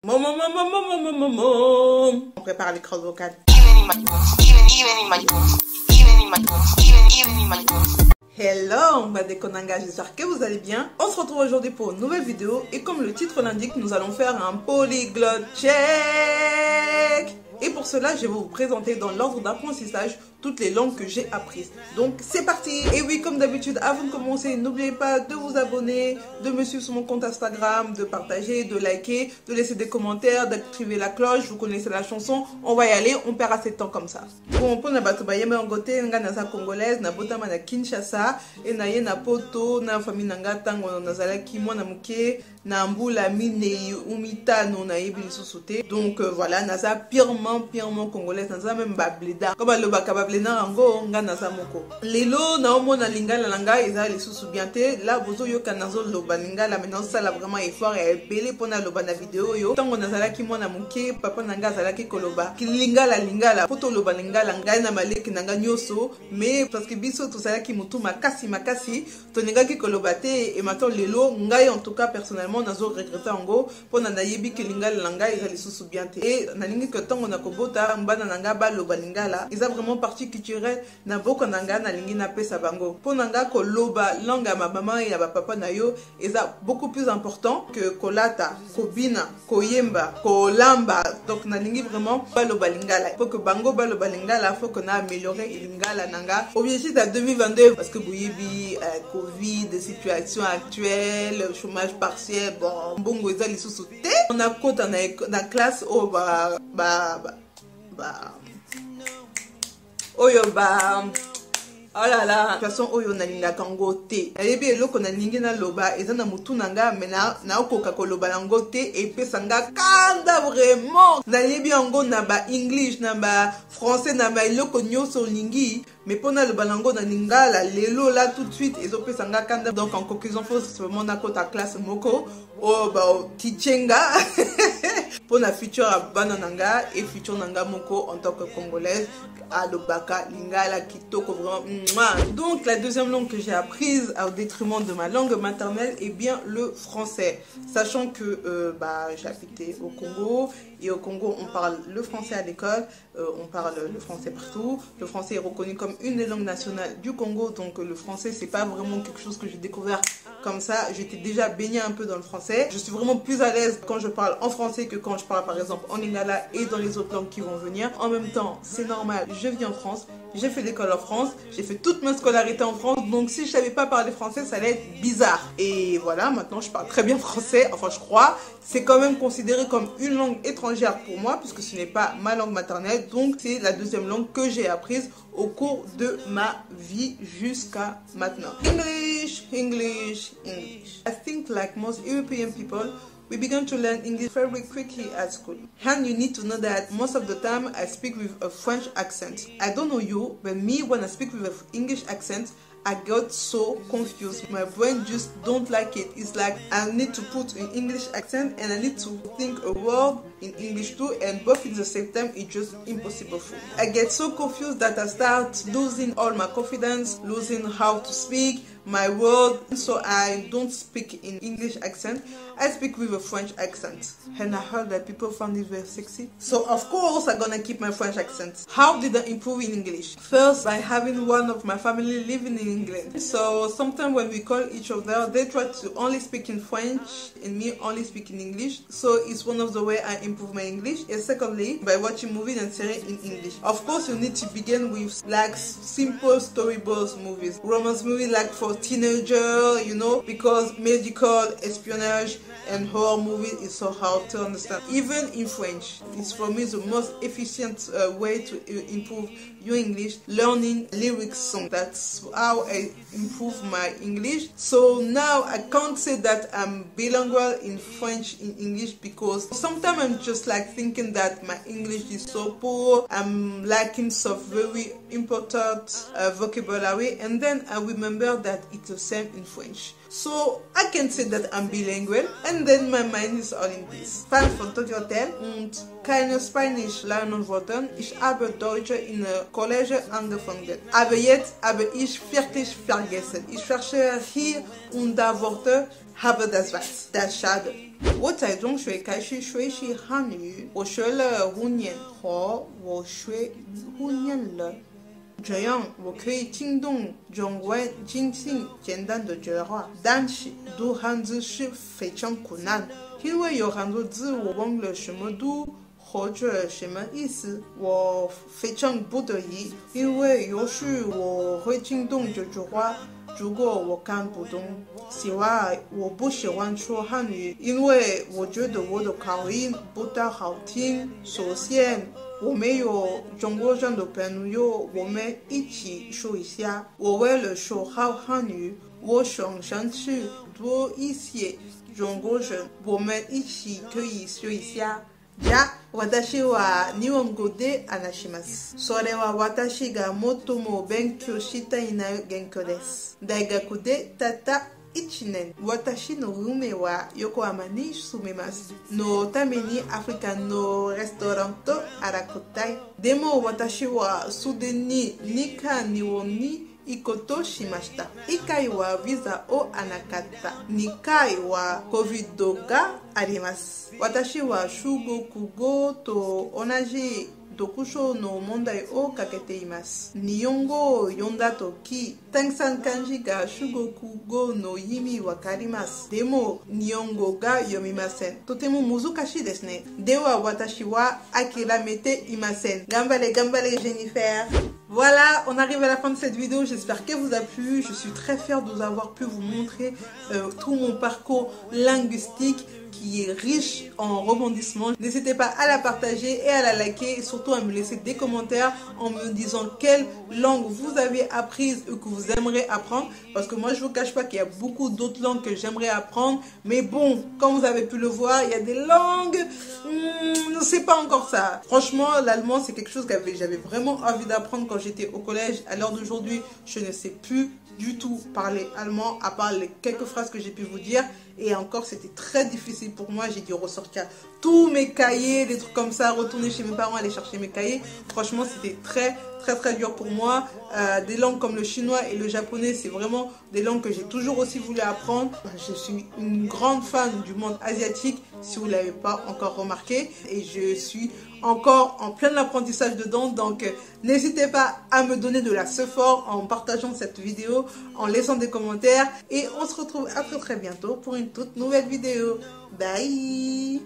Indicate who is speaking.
Speaker 1: On prépare les cordes vocales. Hello, Mbadekonanga, j'espère que vous allez bien. On se retrouve aujourd'hui pour une nouvelle vidéo et comme le titre l'indique, nous allons faire un polyglotte check. Et pour cela, je vais vous présenter dans l'ordre d'apprentissage toutes les langues que j'ai apprises. Donc c'est parti. Et oui, comme d'habitude, avant de commencer, n'oubliez pas de vous abonner, de me suivre sur mon compte Instagram, de partager, de liker, de laisser des commentaires, d'activer la cloche. Vous connaissez la chanson, on va y aller, on perd assez de temps comme ça. Bon, pour na bato bayeme ngote nga nasa congolaise na botama na Kinshasa et na ye na poto na famille nanga tango nazalaki mwana muke na mbula minei umitano na yebi lisusu. Donc voilà, nasa purement congolaise, nasa même bableda. Comme le bakabablena rango nga nasa moko. Lelo na omona lingala langa eza lisusu bien te. Là bozo yoka nazo loba lingala maintenant ça la vraiment effort et belé pona loba na vidéo yo. Tango nazalaki mwana muke papa nanga zalaki koloba lingala poto loba lingala ngai na maleki nanga nyoso mais parce que biso to salaki mutu makasi toningaki koloba te et maintenant lelo ngai en tout cas personnellement nazo regretter ngo pona na yebi ke lingala langa eza lisusu bien te et nalingi que tango na kobota mbana nanga ba loba lingala eza vraiment partie culturelle na boko nanga na lingi na pesa bango pona nga koloba langue ya mama et ya papa na yo eza beaucoup plus important que kolata kobina koyemba kolamba. Donc nalingi vraiment ba loba lingala pour que bango ba loba lingala faut qu'on a amélioré lingala nanga objectif à 2022 parce que boyebi Covid, situation actuelle, chômage partiel, bon bongo eza lisusu te on a kota na classe oh oh là là, de toute façon, oyo nalinga kango te. Ayebi eloko na ningi na loba, eza na mutu nanga, mena na okoka koloba nango te, et pe sanga kanda vraiment. Nayebi ango na ba English, na ba français, na ba eloko nyoso lingi, mais pona loba nango na lingala, lelo là tout de suite, ezo pe sanga kanda. Donc en conclusion, faut vraiment na kota classe moko, oh ba tichenga. Pour la future bana nanga et future nanga moko en tant que congolaise à l'obaka lingala kitoko vraiment. Donc la deuxième langue que j'ai apprise au détriment de ma langue maternelle est bien le français, sachant que j'ai habité au Congo et au Congo on parle le français à l'école, on parle le français partout. Le français est reconnu comme une des langues nationales du Congo, donc le français c'est pas vraiment quelque chose que j'ai découvert comme ça. J'étais déjà baignée un peu dans le français. Je suis vraiment plus à l'aise quand je parle en français que quand je parle par exemple en lingala et dans les autres langues qui vont venir. En même temps, c'est normal, je vis en France, j'ai fait l'école en France, j'ai fait toute ma scolarité en France, donc si je savais pas parler français, ça allait être bizarre. Et voilà, maintenant je parle très bien français, enfin je crois. C'est quand même considéré comme une langue étrangère pour moi, puisque ce n'est pas ma langue maternelle, donc c'est la deuxième langue que j'ai apprise au cours de ma vie jusqu'à maintenant. English. I think like most European people, we began to learn English very quickly at school. And you need to know that most of the time I speak with a French accent. I don't know you, but me when I speak with an English accent, I got so confused. My brain just don't like it. It's like I need to put an English accent and I need to think a word in English too, and both at the same time it's just impossible for me. I get so confused that I start losing all my confidence, losing how to speak my word, so I don't speak in English accent. I speak with a French accent, and I heard that people found it very sexy, so of course I'm gonna keep my French accent. How did I improve in English? First, by having one of my family living in England. So sometimes when we call each other, they try to only speak in French and me only speak in English, so it's one of the way I improve my English. And secondly, by watching movies and series in English. Of course, you need to begin with like simple storyboard movies, romance movies like for teenager, you know, because medical, espionage and horror movie is so hard to understand. Even in French, it's for me the most efficient way to improve your English, learning lyrics song. That's how I improve my English. So now I can't say that I'm bilingual in French in English, because sometimes I'm just like thinking that my English is so poor, I'm lacking some very important vocabulary, and then I remember that that it's the same in French. So I can say that I'm bilingual, and then my mind is all in this. Fan von Tokyo Hotel und keine Spanisch lernen wollten. Ich habe Deutsch in College angefangen. Aber jetzt habe ich wirklich vergessen. Ich cherche hier und da Worte, habe das was. Das schade. 我在中学开始学习汉语，我学了5年后，我学5年了。这样我可以听懂中文进行简单的对话，但是读汉字是非常困难，因为有很多字我忘了什么读或者什么意思，我非常不得已，因为有时我会听懂这句话，如果我看不懂，此外我不喜欢说汉语，因为我觉得我的口音不太好听。首先我没有中国人的朋友，我们一起说一下。我为了说好汉语，我想去多一些中国人，我们一起可以说一下。じゃあ、私は日本語で話します。それは私が最も勉強したい言語です。大学でたった1年、私の夢は横浜に住めます。のためにアフリカのレストランと歩きたい。でも私はすでに2回日本に行こうとしました。1回はビザをなかった。2回は COVID があります。私は中国語と同じ読書の問題をかけています。日本語を読んだとき、たくさん漢字が中国語の意味わかります。でも、日本語が読みません。とても難しいですね。では、私は諦めていません。頑張れ、頑張れ、Jennifer. Voilà, on arrive à la fin de cette vidéo, j'espère qu'elle vous a plu. Je suis très fière de vous avoir pu vous montrer tout mon parcours linguistique qui est riche en rebondissements. N'hésitez pas à la partager et à la liker et surtout à me laisser des commentaires en me disant quelle langue vous avez apprise ou que vous aimeriez apprendre. Parce que moi je vous cache pas qu'il y a beaucoup d'autres langues que j'aimerais apprendre. Mais bon, comme vous avez pu le voir, il y a des langues, c'est pas encore ça. Franchement, l'allemand c'est quelque chose que j'avais vraiment envie d'apprendre quand j'étais au collège. À l'heure d'aujourd'hui, je ne sais plus du tout parler allemand, à part les quelques phrases que j'ai pu vous dire. Et encore, c'était très difficile pour moi. J'ai dû ressortir tous mes cahiers, des trucs comme ça, retourner chez mes parents, aller chercher mes cahiers. Franchement, c'était très dur pour moi. Des langues comme le chinois et le japonais, c'est vraiment des langues que j'ai toujours aussi voulu apprendre. Je suis une grande fan du monde asiatique, si vous ne l'avez pas encore remarqué. Et je suis encore en plein apprentissage dedans. Donc, n'hésitez pas à me donner de la support en partageant cette vidéo, en laissant des commentaires. Et on se retrouve à très bientôt pour une toute nouvelle vidéo. Bye!